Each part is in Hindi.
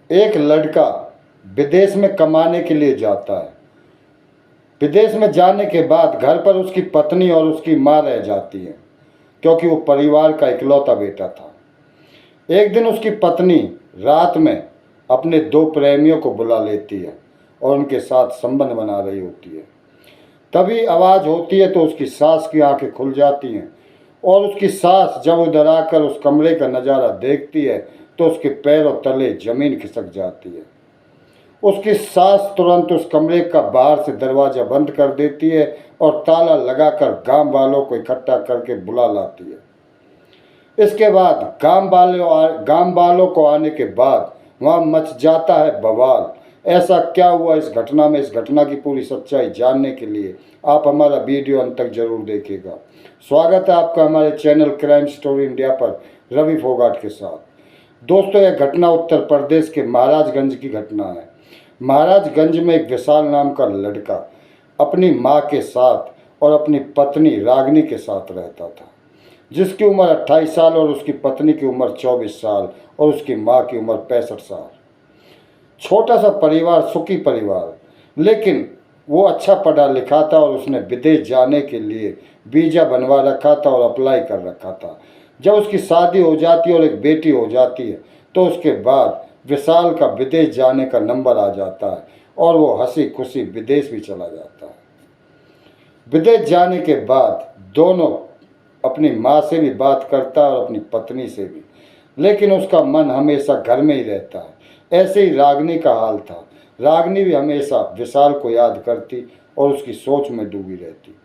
एक लड़का विदेश में कमाने के लिए जाता है। विदेश में जाने के बाद घर पर उसकी पत्नी और उसकी माँ रह जाती है, क्योंकि वो परिवार का इकलौता बेटा था। एक दिन उसकी पत्नी रात में अपने दो प्रेमियों को बुला लेती है और उनके साथ संबंध बना रही होती है। तभी आवाज़ होती है तो उसकी सास की आंखें खुल जाती हैं और उसकी सास जब उधर आकर उस कमरे का नज़ारा देखती है तो उसके पैरों तले ज़मीन खिसक जाती है। उसकी सास तुरंत उस कमरे का बाहर से दरवाज़ा बंद कर देती है और ताला लगाकर गांव वालों को इकट्ठा करके बुला लाती है। इसके बाद गांव वालों को आने के बाद वहाँ मच जाता है बवाल। ऐसा क्या हुआ इस घटना में, इस घटना की पूरी सच्चाई जानने के लिए आप हमारा वीडियो अंत तक जरूर देखिएगा। स्वागत है आपका हमारे चैनल क्राइम स्टोरी इंडिया पर रवि फोगाट के साथ। दोस्तों, यह घटना उत्तर प्रदेश के महाराजगंज की घटना है। महाराजगंज में एक विशाल नाम का लड़का अपनी माँ के साथ और अपनी पत्नी रागिनी के साथ रहता था, जिसकी उम्र 28 साल और उसकी पत्नी की उम्र 24 साल और उसकी माँ की उम्र 65 साल। छोटा सा परिवार, सुखी परिवार, लेकिन वो अच्छा पढ़ा लिखा था और उसने विदेश जाने के लिए वीज़ा बनवा रखा था और अप्लाई कर रखा था। जब उसकी शादी हो जाती है और एक बेटी हो जाती है तो उसके बाद विशाल का विदेश जाने का नंबर आ जाता है और वो हंसी खुशी विदेश भी चला जाता है। विदेश जाने के बाद दोनों अपनी माँ से भी बात करता है और अपनी पत्नी से भी, लेकिन उसका मन हमेशा घर में ही रहता है। ऐसे ही रागिनी का हाल था। रागिनी भी हमेशा विशाल को याद करती और उसकी सोच में डूबी रहती।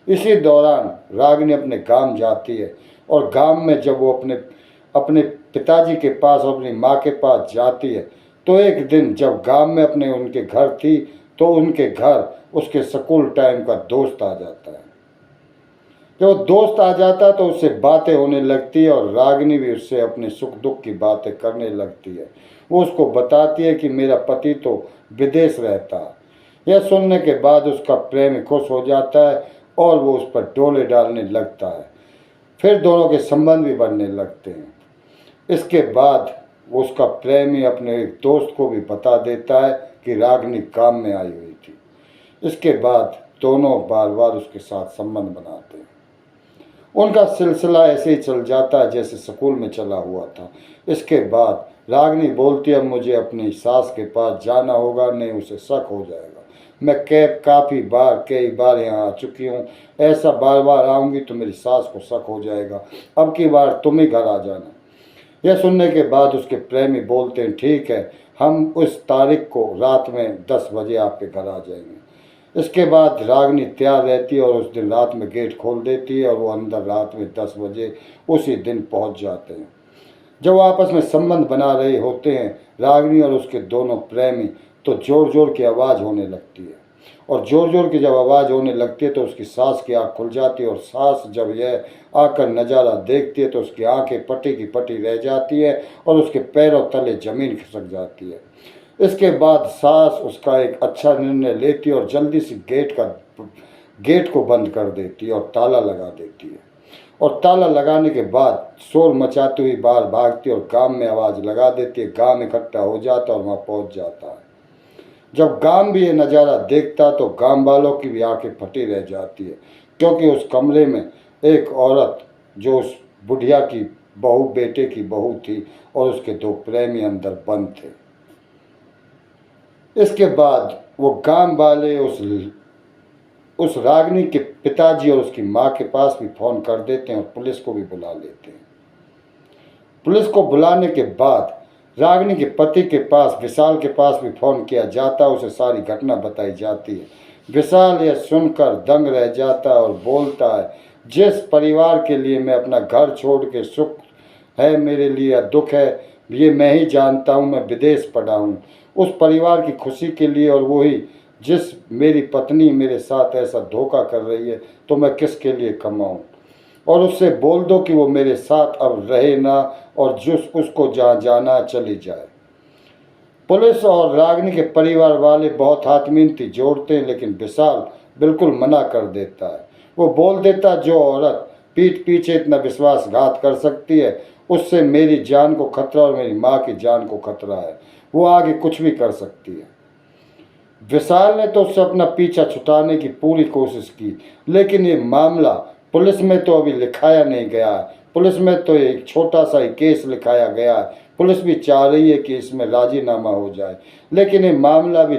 इसी दौरान रागिनी अपने गांव जाती है और गांव में जब वो अपने पिताजी के पास और अपनी माँ के पास जाती है तो एक दिन जब गांव में उनके घर थी तो उनके घर उसके स्कूल टाइम का दोस्त आ जाता है। जब दोस्त आ जाता है तो उससे बातें होने लगती है और रागिनी भी उससे अपने सुख दुख की बातें करने लगती है। वो उसको बताती है कि मेरा पति तो विदेश रहता है। यह सुनने के बाद उसका प्रेमी खुश हो जाता है और वो उस पर डोले डालने लगता है। फिर दोनों के संबंध भी बढ़ने लगते हैं। इसके बाद उसका प्रेमी अपने एक दोस्त को भी बता देता है कि रागिनी काम में आई हुई थी। इसके बाद दोनों बार बार उसके साथ संबंध बनाते हैं। उनका सिलसिला ऐसे ही चल जाता है जैसे स्कूल में चला हुआ था। इसके बाद रागिनी बोलती है, मुझे अपनी सास के पास जाना होगा, नहीं उसे शक हो जाएगा। मैं कई बार यहाँ आ चुकी हूँ, ऐसा बार बार आऊँगी तो मेरी सास को शक हो जाएगा। अब की बार तुम ही घर आ जाना। यह सुनने के बाद उसके प्रेमी बोलते हैं, ठीक है, हम उस तारीख को रात में 10 बजे आपके घर आ जाएंगे। इसके बाद रागिनी तैयार रहती है और उस दिन रात में गेट खोल देती है और वो अंदर रात में 10 बजे उसी दिन पहुंच जाते हैं। जब वो आपस में संबंध बना रहे होते हैं रागिनी और उसके दोनों प्रेमी, तो ज़ोर ज़ोर की आवाज़ होने लगती है और ज़ोर ज़ोर की जब आवाज़ होने लगती है तो उसकी सास की आँख खुल जाती है और सास जब यह आकर नज़ारा देखती है तो उसकी आँखें पटी की पटी रह जाती है और उसके पैरों तले ज़मीन खिसक जाती है। इसके बाद सास उसका एक अच्छा निर्णय लेती है और जल्दी से गेट को बंद कर देती है और ताला लगा देती है। और ताला लगाने के बाद शोर मचाती हुई बाहर भागती है और गांव में आवाज़ लगा देती है। गांव इकट्ठा हो जाता है और वहाँ पहुँच जाता है। जब गांव भी ये नज़ारा देखता तो गांव वालों की भी आंखें फटी रह जाती है, क्योंकि उस कमरे में एक औरत जो उस बुढ़िया की बहू, बेटे की बहू थी और उसके दो प्रेमी अंदर बंद थे। इसके बाद वो गांव वाले उस रागिनी के पिताजी और उसकी माँ के पास भी फ़ोन कर देते हैं और पुलिस को भी बुला लेते हैं। पुलिस को बुलाने के बाद रागिनी के पति के पास, विशाल के पास भी फ़ोन किया जाता है, उसे सारी घटना बताई जाती है। विशाल यह सुनकर दंग रह जाता है और बोलता है, जिस परिवार के लिए मैं अपना घर छोड़ के, सुख है मेरे लिए या दुख है ये मैं ही जानता हूँ, मैं विदेश पड़ा हूँ, उस परिवार की खुशी के लिए, और वही जिस मेरी पत्नी मेरे साथ ऐसा धोखा कर रही है तो मैं किसके लिए कमाऊँ। और उससे बोल दो कि वो मेरे साथ अब रहे ना और उसको जहाँ जाना चली जाए। पुलिस और रागिनी के परिवार वाले बहुत हाथमिन्ती जोड़ते हैं, लेकिन विशाल बिल्कुल मना कर देता है। वो बोल देता, जो औरत पीठ पीछे इतना विश्वासघात कर सकती है, उससे मेरी जान को खतरा और मेरी माँ की जान को खतरा है। वो आगे कुछ भी कर सकती है। विशाल ने तो उससे अपना पीछा छुटाने की पूरी कोशिश की, लेकिन ये मामला पुलिस में तो अभी लिखाया नहीं गया है। पुलिस में तो एक छोटा सा ही केस लिखाया गया है। पुलिस भी चाह रही है कि इसमें राजीनामा हो जाए, लेकिन ये मामला भी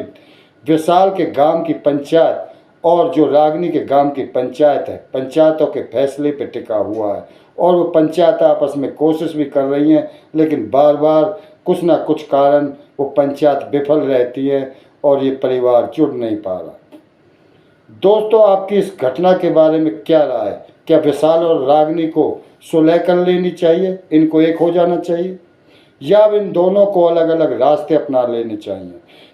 विशाल के गांव की पंचायत और जो रागनी के गांव की पंचायत है, पंचायतों के फैसले पर टिका हुआ है। और वो पंचायत आपस में कोशिश भी कर रही हैं, लेकिन बार बार कुछ ना कुछ कारण वो पंचायत विफल रहती है और ये परिवार जुड़ नहीं पा रहा। दोस्तों, आपकी इस घटना के बारे में क्या राय है? क्या विशाल और रागनी को सुलह कर लेनी चाहिए, इनको एक हो जाना चाहिए, या अब इन दोनों को अलग अलग रास्ते अपना लेने चाहिए?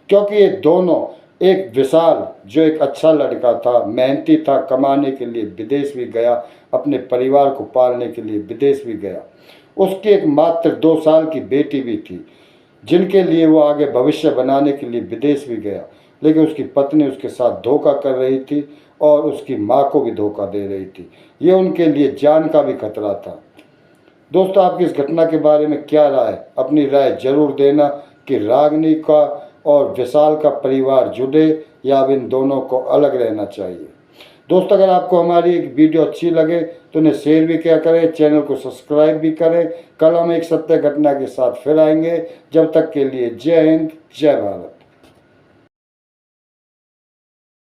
क्योंकि ये दोनों, एक विशाल जो एक अच्छा लड़का था, मेहनती था, कमाने के लिए विदेश भी गया, अपने परिवार को पालने के लिए विदेश भी गया। उसकी एक मात्र 2 साल की बेटी भी थी, जिनके लिए वो आगे भविष्य बनाने के लिए विदेश भी गया, लेकिन उसकी पत्नी उसके साथ धोखा कर रही थी और उसकी माँ को भी धोखा दे रही थी। ये उनके लिए जान का भी खतरा था। दोस्तों, आपकी इस घटना के बारे में क्या राय है? अपनी राय जरूर देना कि रागनी का और विशाल का परिवार जुड़े या अब इन दोनों को अलग रहना चाहिए। दोस्तों, अगर आपको हमारी एक वीडियो अच्छी लगे तो उन्हें शेयर भी किया करें, चैनल को सब्सक्राइब भी करें। कल हम एक सत्य घटना के साथ फिर आएंगे। जब तक के लिए जय हिंद, जय भारत।